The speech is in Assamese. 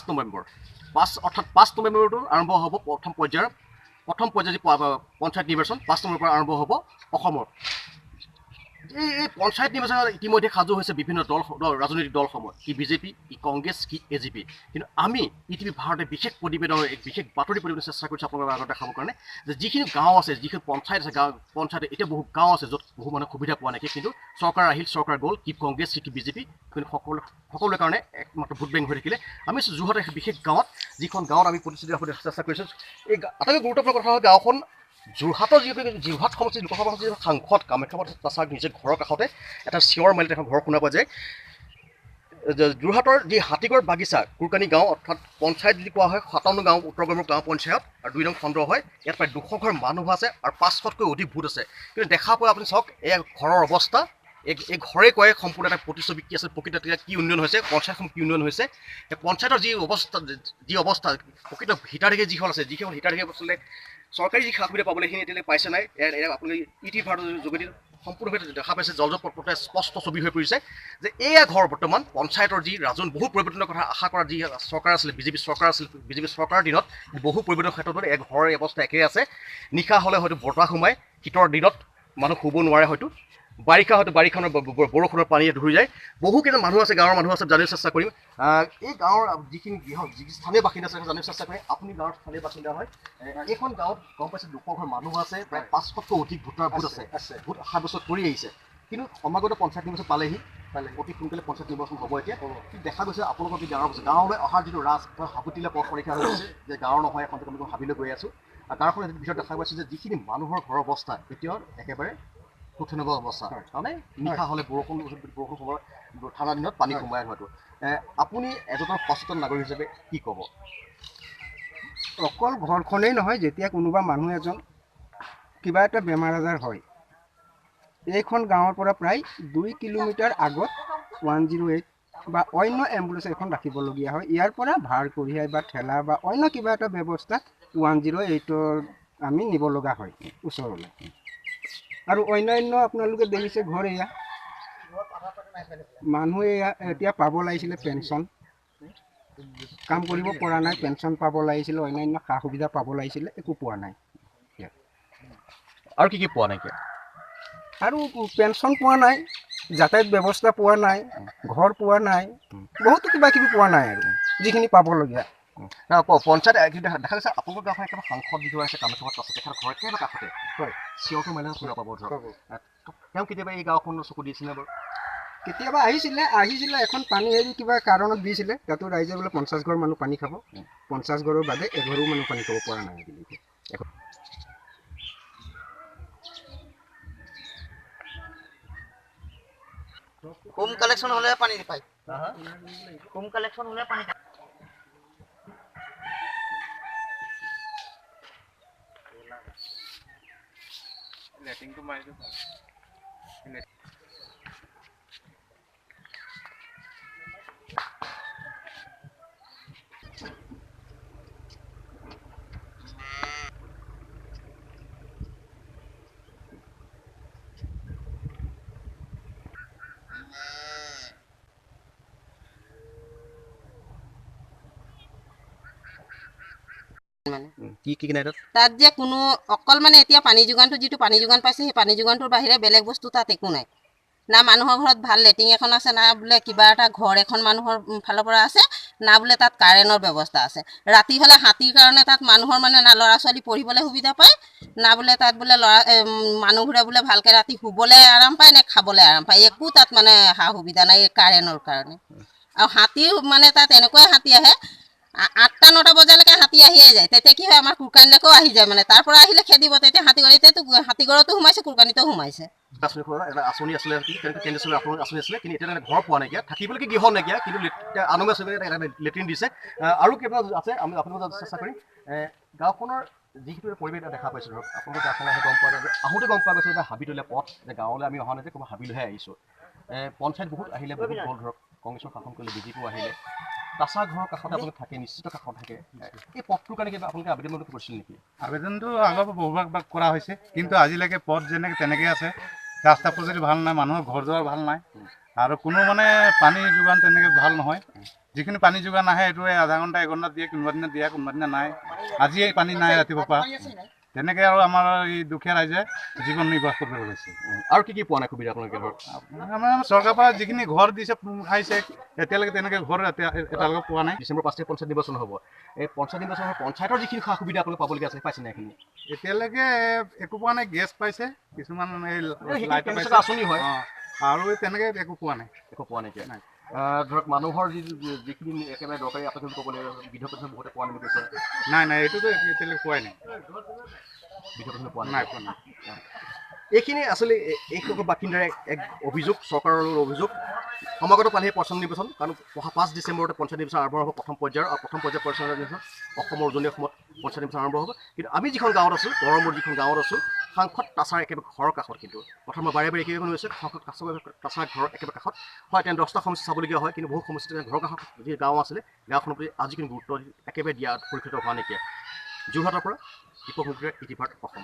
নৱেম্বৰ 5 নৱেম্বৰটো আৰম্ভ হ'ব প্ৰথম পৰ্যায়ৰ যি পঞ্চায়ত নিৰ্বাচন 5 নৱেম্বৰৰ পৰা আৰম্ভ হ'ব অসমৰ। এই পঞ্চায়ত নিৰ্বাচনত ইতিমধ্যে সাজু হৈছে বিভিন্ন ৰাজনৈতিক দলসমূহ, কি বিজেপি, কি কংগ্ৰেছ, কি এজিপি। কিন্তু আমি ইটিভি ভাৰতে বিশেষ প্ৰতিবেদনৰ এক বিশেষ বাতৰি প্ৰতিবেদন চেষ্টা কৰিছোঁ আপোনালোকৰ আগত দেখাবৰ কাৰণে, যে যিখিনি গাঁও আছে, যিখিনি পঞ্চায়ত আছে, পঞ্চায়ত এতিয়া বহু গাঁও আছে য'ত বহু মানুহে সুবিধা পোৱা নাই, কিন্তু চৰকাৰ আহিল, চৰকাৰ গ'ল, কি কংগ্ৰেছ, কি বিজেপি, কিন্তু সকলোৰে কাৰণে একমাত্ৰ ভোট বেংক হৈ থাকিলে। আমি যোৰহাটৰ বিশেষ গাঁৱত, যিখন গাঁৱত আমি প্ৰতিশ্ৰুতি দিবলৈ চেষ্টা কৰিছোঁ। এই আটাইতকৈ গুৰুত্বপূৰ্ণ কথা হ'ল গাঁওখন যোৰহাটৰ যোৰহাট সমষ্টিৰ লোকসভা সমষ্টিৰ সাংসদ কামাখ্যা তাছাৰ নিজৰ ঘৰৰ কাষতে এটা চিঞৰ মাৰিলে এখন ঘৰ শুনা পোৱা যায়। যোৰহাটৰ যি হাতীগড় বাগিচা কুৰকানী গাঁও, অৰ্থাৎ পঞ্চায়ত যদি কোৱা হয় 57 গাঁও, উত্তৰ গড়মূৰ গাঁও পঞ্চায়ত আৰু 2 নং খণ্ড হয়। ইয়াত প্ৰায় 200 ঘৰ মানুহ আছে আৰু 500তকৈ অধিক ভোট আছে। কিন্তু দেখা পোৱা আপুনি চাওক এই ঘৰৰ অৱস্থা, এই ঘৰে কয় সম্পূৰ্ণ এটা প্ৰতিচ্ছবি কি আছে, প্ৰকৃত কি উন্নয়ন হৈছে, পঞ্চায়তখন কি উন্নয়ন হৈছে। এই পঞ্চায়তৰ যি অৱস্থা প্ৰকৃত হিতাধিকাৰী যিসকল আছে, যিসকল হিতাধিকাৰী আচলতে চৰকাৰী যি সা সুবিধা পাবলৈ সেইখিনি এতিয়ালৈ পাইছে নাই। আপুনি ইটিভি ভাৰতৰ যোগেদি সম্পূৰ্ণভাৱে দেখা পাইছে, জলপটপটে স্পষ্ট ছবি হৈ পৰিছে যে এয়া ঘৰ বৰ্তমান পঞ্চায়তৰ যি বহু পৰিৱৰ্তনৰ কথা আশা কৰা যি চৰকাৰ আছিলে, বিজেপি চৰকাৰৰ দিনত বহু পৰিৱৰ্তনৰ ক্ষেত্ৰত এই ঘৰৰ অৱস্থা একেই আছে। নিশা হ'লে হয়তো বতাহ সোমায়, শীতৰ দিনত মানুহ শুব নোৱাৰে, হয়তো বাৰিষা হয়তো বাৰিষাৰ বৰষুণৰ পানীয়ে ধৰি যায়। বহুকেইজন মানুহ আছে, গাঁৱৰ মানুহ আছে, জানিব চেষ্টা কৰিম। এই গাঁৱৰ যিখিনি স্থানীয় বাসিন্দা আছে জানিব চেষ্টা কৰিম। আপুনি গাঁৱৰ স্থানীয় বাসিন্দা হয়, এইখন গাঁৱত গম পাইছে 200 ঘৰ মানুহ আছে, প্ৰায় 500তকৈ অধিক ভোট আছে, ভোট সাব্যস্ত কৰি আহিছে। কিন্তু সমাগত পঞ্চায়ত নিৰ্বাচন পালেহি, অতি সোনকালে পঞ্চায়ত নিৰ্বাচন হ'ব এতিয়া। কিন্তু দেখা গৈছে আপোনালোকৰ যি গাঁৱলৈ অহাৰ যিটো হাপুতিলে পথ পৰীক্ষা হৈ গৈছে, যে গাঁৱৰ নহয় এখন আমি হাবিলৈ গৈ আছোঁ। আৰু গাঁওখনৰ ভিতৰত দেখা পাইছোঁ যে যিখিনি মানুহৰ ঘৰৰ অৱস্থা এতিয়াও একেবাৰে কঠিনগৰ অৱস্থা, তাৰমানে নিশা হ'লে বৰষুণ সময়ত ঠাণ্ডা দিনত পানী সোমাই হয়তো। আপুনি এজন সচেতন নাগৰিক হিচাপে কি ক'ব? অকল ঘৰখনেই নহয়, যেতিয়া কোনোবা মানুহ এজন কিবা এটা বেমাৰ আজাৰ হয়, এইখন গাঁৱৰ পৰা প্ৰায় 2 কিলোমিটাৰ আগত 108 বা অন্য এম্বুলেঞ্চ এখন ৰাখিবলগীয়া হয়। ইয়াৰ পৰা ভাৰ কঢ়িয়াই বা ঠেলা বা অন্য কিবা এটা ব্যৱস্থা 108ৰ আমি নিব লগা হয় ওচৰলৈ। আৰু অন্যান্য আপোনালোকে দেখিছে ঘৰ এয়া মানুহে এতিয়া পাব লাগিছিলে পেঞ্চন, কাম কৰিব পৰা নাই, পেঞ্চন পাব লাগিছিলে, অন্যান্য সা সুবিধা পাব লাগিছিলে, একো পোৱা নাই। আৰু কি পোৱা নাই? আৰু পেঞ্চন পোৱা নাই, যাতায়াত ব্যৱস্থা পোৱা নাই, ঘৰ পোৱা নাই, বহুতো কিবা কিবি পোৱা নাই আৰু যিখিনি পাবলগীয়া। পঞ্চায়ত দেখা গৈছে আপোনালোকৰ গাঁওখন একেবাৰে সাংসদ যিটো আছে কামেশ্বৰ আছে, তেখেতৰ ঘৰ একেবাৰে কাষতে হয়, চিঞৰটো মাৰিলে শুনা পাব ধৰক। তেওঁ কেতিয়াবা এই গাঁওখন চকু দিছিলে বাৰু? কেতিয়াবা আহিছিলে এখন পানী এৰি কিবা কাৰণত দিছিলে, তাতো ৰাইজে বোলে 50 ঘৰ মানুহ পানী খাব, 50 ঘৰৰ বাদে এঘৰো মানুহ পানী খাব পৰা নাই। হোম কালেকশ্যন হ'লে পানী পায়, হোম কালেকশ্যন হ'লে পানী পায়। লেটিংটো মাৰি দিওঁ। তাত যে কোনো অকল মানে এতিয়া পানী যোগানটো যিটো পানী যোগান পাইছে, সেই পানী যোগানটোৰ বাহিৰে বেলেগ বস্তু তাত একো নাই। না মানুহৰ ঘৰত ভাল লেট্ৰিন এখন আছে, না বোলে কিবা এটা ঘৰ এখন মানুহৰ ফালৰ পৰা আছে, না বোলে তাত কাৰেণ্টৰ ব্যৱস্থা আছে। ৰাতি হ'লে হাতীৰ কাৰণে তাত মানুহৰ মানে না ল'ৰা ছোৱালী পঢ়িবলৈ সুবিধা পায়, না বোলে তাত বোলে মানুহবোৰে বোলে ভালকৈ ৰাতি শুবলৈ আৰাম পায়, নে খাবলৈ আৰাম পায়, একো তাত মানে সা সুবিধা নাই এই কাৰেণ্টৰ কাৰণে। আৰু হাতীও মানে তাত এনেকুৱাই হাতী আহে, 8টা-9টা বজালৈকে হাতী আহিয়ে যায়। তেতিয়া কি হয়, আমাৰ কুৰকানীলৈকেও আহি যায়, মানে তাৰ পৰা আহিলে খেদিব, তেতিয়া এতিয়াতো হাতীগড়তো সোমাইছে, কুৰকানীতো সোমাইছে। আঁচনি আছিলে, কেন্দ্ৰীয় আঁচনি আছিলে, কিন্তু এতিয়া ঘৰ পোৱা নাইকিয়া, থাকিবলৈকে গৃহ নাইকিয়া, কিন্তু আনন্দে লেট্ৰিন দিছে। আৰু কিবা আছে আমি আপোনালোকক চেষ্টা কৰিম। গাঁওখনৰ যিটো পৰিৱেশ দেখা পাইছোঁ ধৰক, আপোনালোকে গাঁওখনৰ গম পোৱা যায় যে আহোঁতে গম পোৱা গৈছে যে হাবিতলীয়া পথ, যে গাঁৱলৈ আমি অহা নাই, যে ক'ৰবাত হাবিলৈহে আহিছোঁ। পঞ্চায়ত বহুত আহিলে, বহুত গ'ল ধৰক, কংগ্ৰেছৰ শাসন কৰিলে, বিজেপিও আহিলে। তাছাৰ ঘৰৰ কাষতে আপোনালোক থাকে, নিশ্চিত কাষত থাকে। এই পথটোৰ কাৰণে কিবা আপোনালোকে আবেদন কৰিছিল নেকি? আবেদনটো আগৰ বহুভাগ কৰা হৈছে, কিন্তু আজিলৈকে পথ তেনেকৈ আছে, ৰাস্তা পদূলি ভাল নাই, মানুহৰ ঘৰ দুৱাৰ ভাল নাই, আৰু কোনো মানে পানী যোগান তেনেকৈ ভাল নহয়। যিখিনি পানী যোগান আহে এইটো আধা ঘণ্টা এঘণ্টা দিয়ে, কোনোবা দিনা দিয়ে, কোনোবা দিনা নাই। আজি এই পানী নাই ৰাতিপুৱাৰ পৰা, তেনেকৈ আৰু আমাৰ এই দুখীয়া ৰাইজে জীৱন নিৰ্বাহ কৰিব লৈছে। আৰু কি পোৱা নাই সুবিধা আপোনালোকে ধৰক? আমাৰ চৰকাৰৰ পৰা যিখিনি ঘৰ দিছে আহিছে, এতিয়ালৈকে তেনেকৈ ঘৰ এতিয়ালৈকে পোৱা নাই। ডিচেম্বৰ 5 তাৰিখে পঞ্চায়ত নিৰ্বাচন হ'ব। এই পঞ্চায়ত নিৰ্বাচনৰ পঞ্চায়তৰ যিখিনি সা সুবিধা আপোনালোকে পাবলগীয়া আছে, পাইছে নাই এইখিনি? এতিয়ালৈকে একো পোৱা নাই। গেছ পাইছে, কিছুমান এই লাইট পাইছে, আঁচনি হয়, আৰু তেনেকৈ একো পোৱা নাই। একো পোৱা নাইকিয়া। ধৰক মানুহৰ যিখিনি একেবাৰে দৰকাৰী আঁচনি ক'ব লাগিব, বৃদ্ধ পেঞ্চন বহুতে পোৱা নাই কৈছে। নাই এইটোতো এতিয়ালৈকে পোৱাই নাই। বৃদ্ধ পেঞ্চন পোৱা নাই নাই। পোৱা নাই। এইখিনি আচলতে এইসকল বাসিন্দাৰ এক অভিযোগ, চৰকাৰৰ অভিযোগ। সমাগত পালেহি পঞ্চায়ত নিৰ্বাচন, কাৰণ 5 ডিচেম্বৰতে পঞ্চায়ত নিৰ্বাচন আৰম্ভ হ'ব, প্ৰথম পৰ্যায়ৰ। আৰু প্ৰথম পৰ্যায়ৰ পঞ্চায়ত নিৰ্বাচন অসমৰ উজনি অসমত পঞ্চায়ত নিৰ্বাচন আৰম্ভ হ'ব। কিন্তু আমি যিখন গাঁৱত আছোঁ, গড়মূৰ যিখন গাঁৱত আছোঁ, সাংসদ তাছাৰ একেবাৰে ঘৰৰ কাষত। কিন্তু প্ৰথম বাৰে বাৰে একেবাৰে হৈছে সাংসদ তাছাৰ ঘৰৰ একেবাৰে কাষত হয়। তেওঁ 10টা সমস্যা চাবলগীয়া হয়, কিন্তু বহু সমস্যা ঘৰৰ কাষত যি গাঁও আছিলে, গাঁওখনৰ প্ৰতি আজি কিন্তু গুৰুত্ব একেবাৰে দিয়া পৰিলক্ষিত হোৱা নাইকিয়া। যোৰহাটৰ পৰা দীপক মুখীৰ ইতিভাৰত অসম।